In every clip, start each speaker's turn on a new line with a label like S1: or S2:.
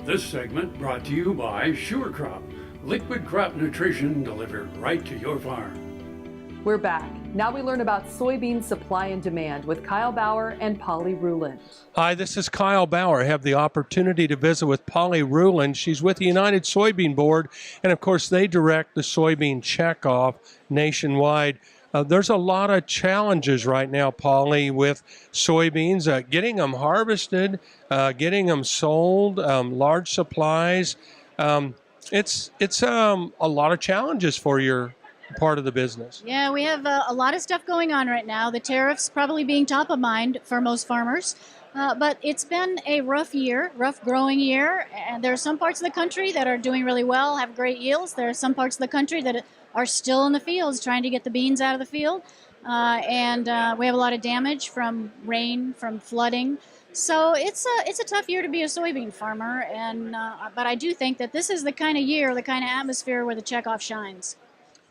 S1: This segment brought to you by Sure Crop, liquid crop nutrition delivered right to your farm.
S2: We're back. Now we learn about soybean supply and demand with Kyle Bauer and Polly Ruhland.
S3: Hi, this is Kyle Bauer. I have the opportunity to visit with Polly Ruhland. She's with the United Soybean Board, and of course they direct the soybean checkoff nationwide. There's a lot of challenges right now, Polly, with soybeans, getting them harvested, getting them sold, large supplies. It's a lot of challenges for your part of the business.
S4: Yeah, we have a lot of stuff going on right now. The tariffs probably being top of mind for most farmers. But it's been a rough growing year. And there are some parts of the country that are doing really well, have great yields. There are some parts of the country that are still in the fields trying to get the beans out of the field. And we have a lot of damage from rain, from flooding. So it's a tough year to be a soybean farmer. And but I do think that this is the kind of year, the kind of atmosphere where the checkoff shines.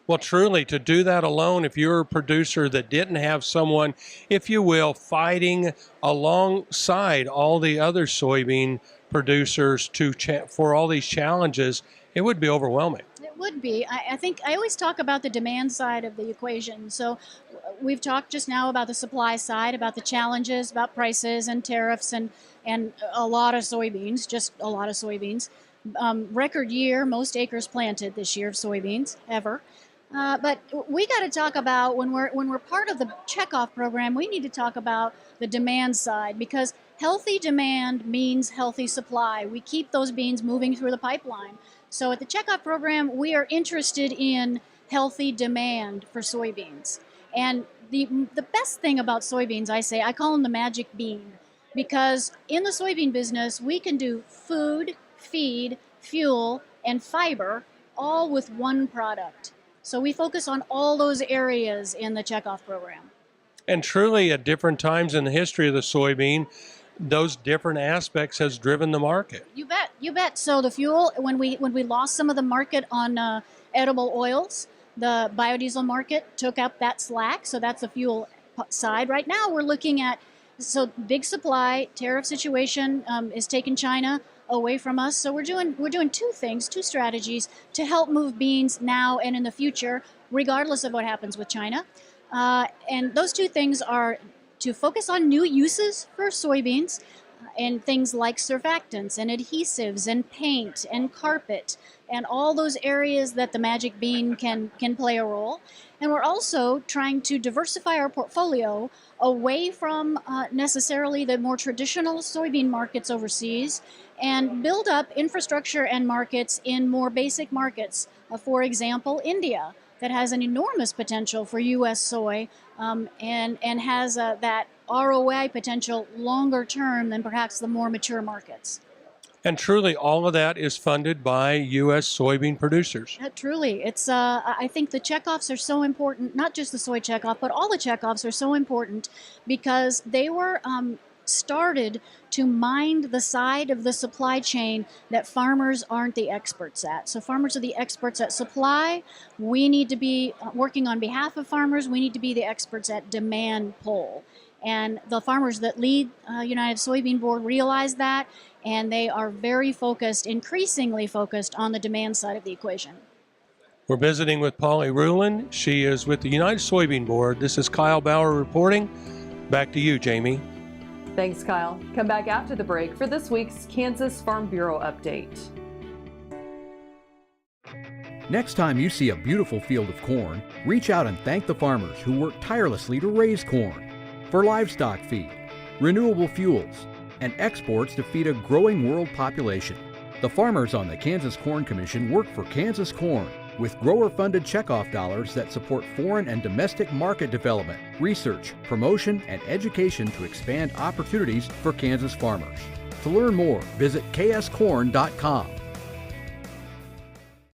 S3: Well, truly, to do that alone, if you're a producer that didn't have someone, if you will, fighting alongside all the other soybean producers for all these challenges, it would be overwhelming.
S4: It would be. I think I always talk about the demand side of the equation. So we've talked just now about the supply side, about the challenges, about prices and tariffs and a lot of soybeans, just a lot of soybeans. Record year, most acres planted this year of soybeans ever. But we got to talk about when we're part of the checkoff program, we need to talk about the demand side, because healthy demand means healthy supply. We keep those beans moving through the pipeline. So at the checkoff program, we are interested in healthy demand for soybeans. And the best thing about soybeans, I call them the magic bean, because in the soybean business, we can do food, feed, fuel, and fiber all with one product. So we focus on all those areas in the checkoff program.
S3: And truly, at different times in the history of the soybean, those different aspects has driven the market.
S4: You bet. So the fuel, when we lost some of the market on edible oils, the biodiesel market took up that slack. So that's the fuel side. Right now, we're looking at big supply tariff situation is taking China away from us. So we're doing two strategies to help move beans now and in the future, regardless of what happens with China. And those two things are to focus on new uses for soybeans and things like surfactants and adhesives and paint and carpet and all those areas that the magic bean can play a role. And we're also trying to diversify our portfolio away from necessarily the more traditional soybean markets overseas and build up infrastructure and markets in more basic markets. For example, India, that has an enormous potential for U.S. soy and has that ROI potential longer term than perhaps the more mature markets.
S3: And truly, all of that is funded by U.S. soybean producers.
S4: Truly. It's. I think the checkoffs are so important, not just the soy checkoff, but all the checkoffs are so important because they were started to mind the side of the supply chain that farmers aren't the experts at. So farmers are the experts at supply. We need to be working on behalf of farmers. We need to be the experts at demand pull. And the farmers that lead United Soybean Board realize that, and they are very focused, increasingly focused on the demand side of the equation.
S3: We're visiting with Polly Ruhland. She is with the United Soybean Board. This is Kyle Bauer reporting. Back to you, Jamie.
S2: Thanks, Kyle. Come back after the break for this week's Kansas Farm Bureau update.
S5: Next time you see a beautiful field of corn, reach out and thank the farmers who work tirelessly to raise corn for livestock feed, renewable fuels, and exports to feed a growing world population. The farmers on the Kansas Corn Commission work for Kansas Corn with grower-funded checkoff dollars that support foreign and domestic market development, research, promotion, and education to expand opportunities for Kansas farmers. To learn more, visit kscorn.com.